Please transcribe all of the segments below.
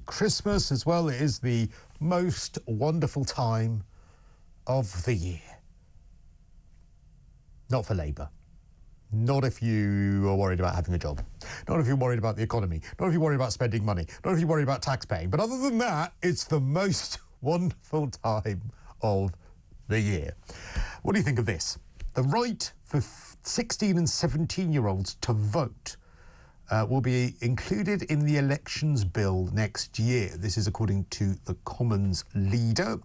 Christmas as well. It is the most wonderful time of the year. Not for Labour. Not if you are worried about having a job. Not if you're worried about the economy. Not if you're worried about spending money. Not if you're worried about tax paying. But other than that, it's the most wonderful time of the year. What do you think of this? The right for 16 and 17-year-olds to vote will be included in the elections bill next year. This is according to the Commons leader.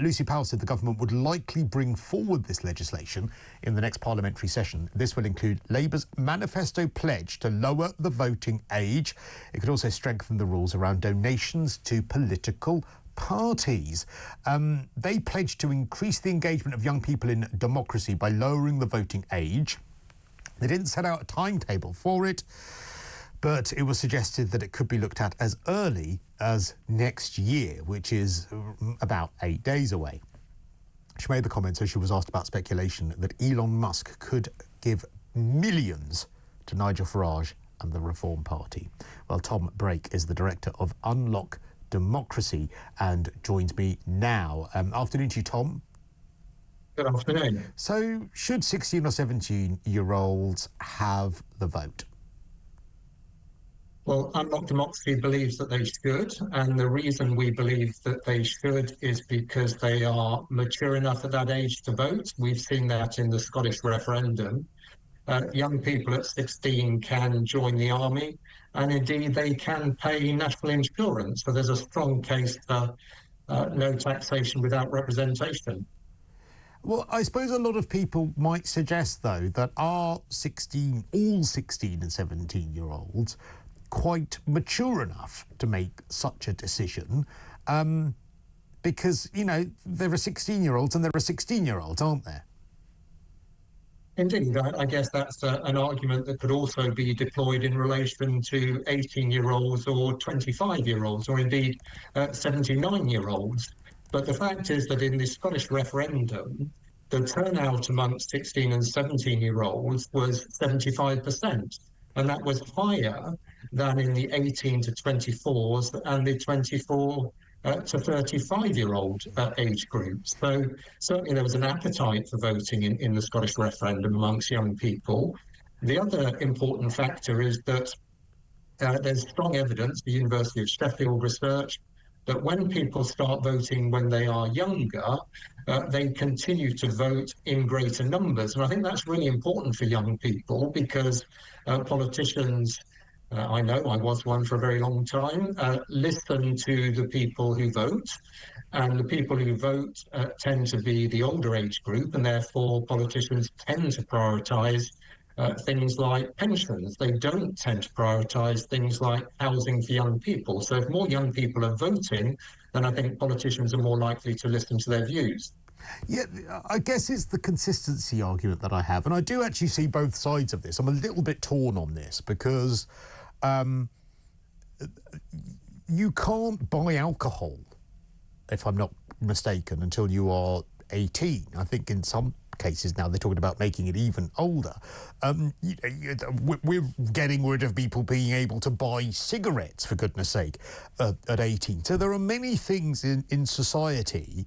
Lucy Powell said the government would likely bring forward this legislation in the next parliamentary session. This will include Labour's manifesto pledge to lower the voting age. It could also strengthen the rules around donations to political parties. They pledged to increase the engagement of young people in democracy by lowering the voting age. They didn't set out a timetable for it, but it was suggested that it could be looked at as early as next year, which is about 8 days away. She made the comment as she was asked about speculation that Elon Musk could give millions to Nigel Farage and the Reform Party. Well, Tom Brake is the director of Unlock Democracy and joins me now. Afternoon to you, Tom. Good afternoon. So, should 16 or 17-year-olds have the vote? Well, Unlock Democracy believes that they should, and the reason we believe that they should is because they are mature enough at that age to vote. We've seen that in the Scottish referendum. Young people at 16 can join the army, and indeed they can pay national insurance. So there's a strong case for no taxation without representation. Well, I suppose a lot of people might suggest, though, that all 16 and 17-year-olds quite mature enough to make such a decision because, you know, there are 16-year-olds and there are 16-year-olds, aren't there? Indeed, I guess that's an argument that could also be deployed in relation to 18-year-olds or 25-year-olds or indeed 79-year-olds. But the fact is that in the Scottish referendum, the turnout amongst 16 and 17-year-olds was 75%, and that was higher than in the 18 to 24s and the 24 to 35-year-old age groups. So certainly there was an appetite for voting in the Scottish referendum amongst young people. The other important factor is that there's strong evidence, the University of Sheffield research, that when people start voting when they are younger, they continue to vote in greater numbers. And I think that's really important for young people because politicians, I know I was one for a very long time, listen to the people who vote. And the people who vote tend to be the older age group, and therefore politicians tend to prioritise things like pensions. They don't tend to prioritise things like housing for young people. So if more young people are voting, then I think politicians are more likely to listen to their views. Yeah, I guess it's the consistency argument that I have. And I do actually see both sides of this. I'm a little bit torn on this because you can't buy alcohol, if I'm not mistaken, until you are 18. I think in some cases now they're talking about making it even older. We're getting rid of people being able to buy cigarettes, for goodness sake, at 18. So there are many things in society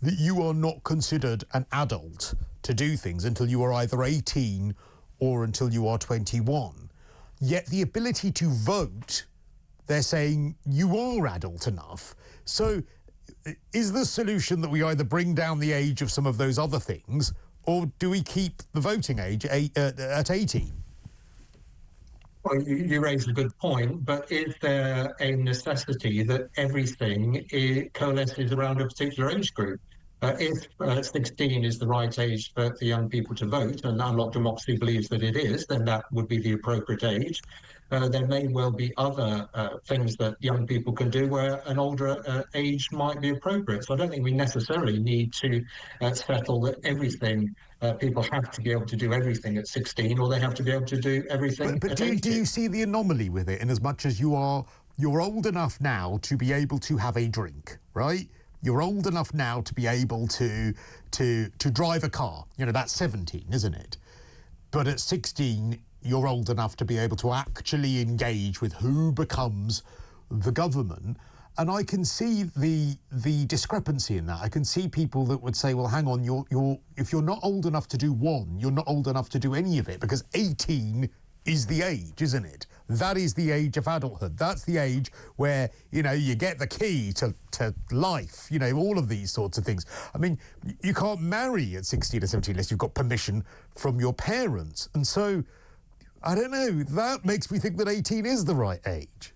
that you are not considered an adult to do things until you are either 18 or until you are 21. Yet the ability to vote, they're saying you are adult enough. So is the solution that we either bring down the age of some of those other things, or do we keep the voting age at 18? Well, you raise a good point, but is there a necessity that everything coalesces around a particular age group? If 16 is the right age for young people to vote, and Unlock Democracy believes that it is, then that would be the appropriate age. There may well be other things that young people can do where an older age might be appropriate. So I don't think we necessarily need to settle that everything, people have to be able to do everything at 16, or they have to be able to do everything but at do 18. you see the anomaly with it, in as much as you're old enough now to be able to have a drink, right? You're old enough now to be able to drive a car. You know, that's 17, isn't it? But at 16, you're old enough to be able to actually engage with who becomes the government. And I can see the discrepancy in that. I can see people that would say, well, hang on, if you're not old enough to do one, you're not old enough to do any of it, because 18 is the age, isn't it? That is the age of adulthood. That's the age where, you know, you get the key to life, you know, all of these sorts of things. I mean, you can't marry at 16 or 17 unless you've got permission from your parents. And so, I don't know, that makes me think that 18 is the right age.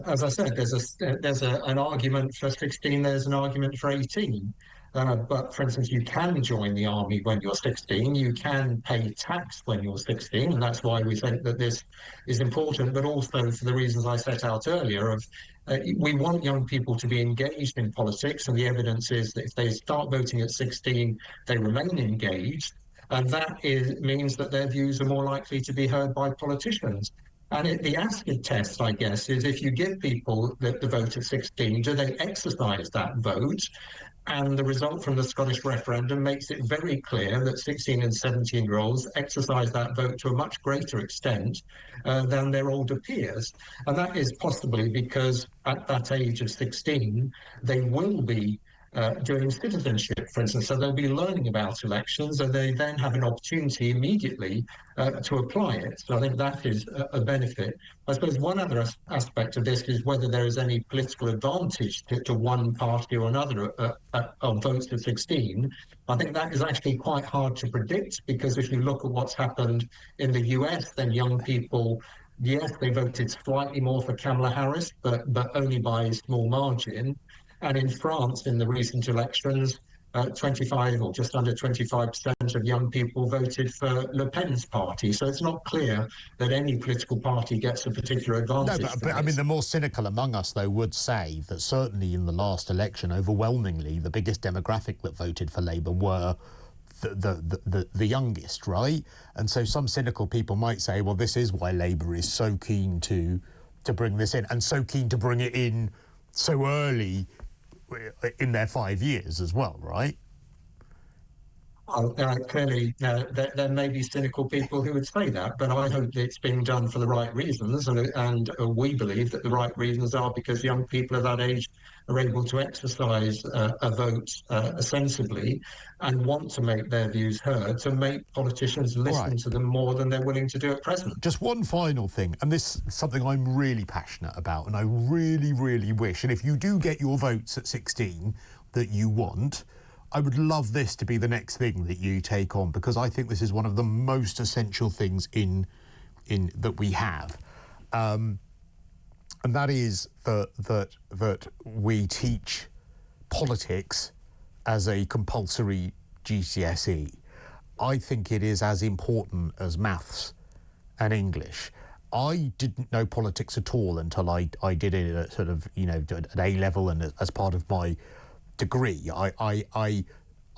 As I said, there's an argument for 16. There's an argument for 18. But for instance, you can join the army when you're 16. You can pay tax when you're 16, and that's why we think that this is important. But also for the reasons I set out earlier, of we want young people to be engaged in politics, and the evidence is that if they start voting at 16, they remain engaged, and that means that their views are more likely to be heard by politicians. And the acid test, I guess, is if you give people the vote at 16, do they exercise that vote? And the result from the Scottish referendum makes it very clear that 16 and 17-year-olds exercise that vote to a much greater extent than their older peers. And that is possibly because at that age of 16, they will be doing citizenship, for instance. So they'll be learning about elections, and they then have an opportunity immediately to apply it. So I think that is a benefit. I suppose one other aspect of this is whether there is any political advantage to one party or another of votes at 16. I think that is actually quite hard to predict, because if you look at what's happened in the US, then young people, yes, they voted slightly more for Kamala Harris, but only by a small margin. And in France, in the recent elections, 25 or just under 25% of young people voted for Le Pen's party. So it's not clear that any political party gets a particular advantage. No, but I mean, the more cynical among us, though, would say that certainly in the last election, overwhelmingly, the biggest demographic that voted for Labour were the youngest, right? And so some cynical people might say, well, this is why Labour is so keen to bring this in, and so keen to bring it in so early in their 5 years as well, right? Well, clearly, there may be cynical people who would say that, but I hope that it's being done for the right reasons, and we believe that the right reasons are because young people of that age are able to exercise a vote sensibly and want to make their views heard, to make politicians listen to them more than they're willing to do at present. Just one final thing, and this is something I'm really passionate about, and I really, really wish, and if you do get your votes at 16 that you want, I would love this to be the next thing that you take on, because I think this is one of the most essential things in that we have, and that is that we teach politics as a compulsory GCSE. I think it is as important as maths and English. I didn't know politics at all until I did it at sort of, you know, at A level and as part of my degree.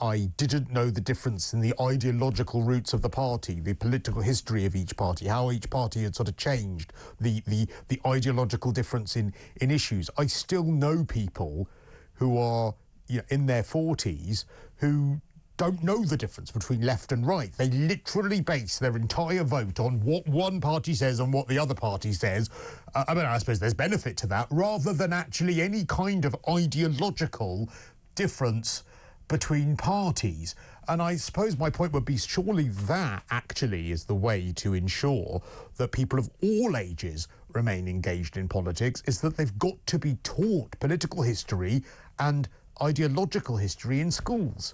I didn't know the difference in the ideological roots of the party, the political history of each party, how each party had sort of changed, the ideological difference in issues. I still know people who are, you know, in their 40s who don't know the difference between left and right. They literally base their entire vote on what one party says and what the other party says. I mean, I suppose there's benefit to that, rather than actually any kind of ideological difference between parties. And I suppose my point would be, surely that actually is the way to ensure that people of all ages remain engaged in politics, is that they've got to be taught political history and ideological history in schools.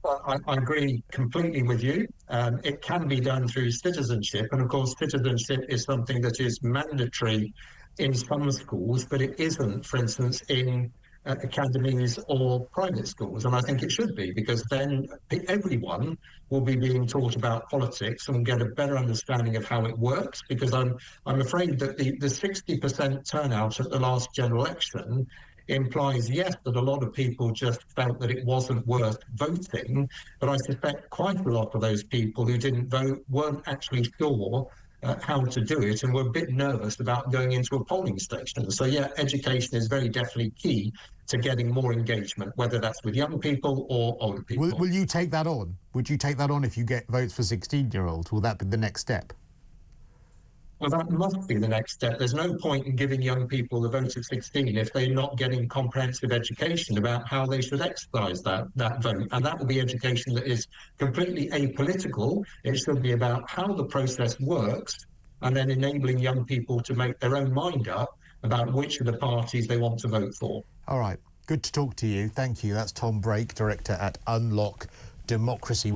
Well, I agree completely with you. It can be done through citizenship. And of course, citizenship is something that is mandatory in some schools, but it isn't, for instance, in academies or private schools. And I think it should be, because then everyone will be being taught about politics and get a better understanding of how it works. Because I'm afraid that the 60% turnout at the last general election implies, yes, that a lot of people just felt that it wasn't worth voting, but I suspect quite a lot of those people who didn't vote weren't actually sure how to do it and were a bit nervous about going into a polling station. So yeah, education is very definitely key to getting more engagement, whether that's with young people or older people. Will you take that on? Would you take that on if you get votes for 16-year-olds? Will that be the next step? Well, that must be the next step. There's no point in giving young people the vote at 16 if they're not getting comprehensive education about how they should exercise that vote. And that will be education that is completely apolitical. It should be about how the process works and then enabling young people to make their own mind up about which of the parties they want to vote for. All right. Good to talk to you. Thank you. That's Tom Brake, Director at Unlock Democracy.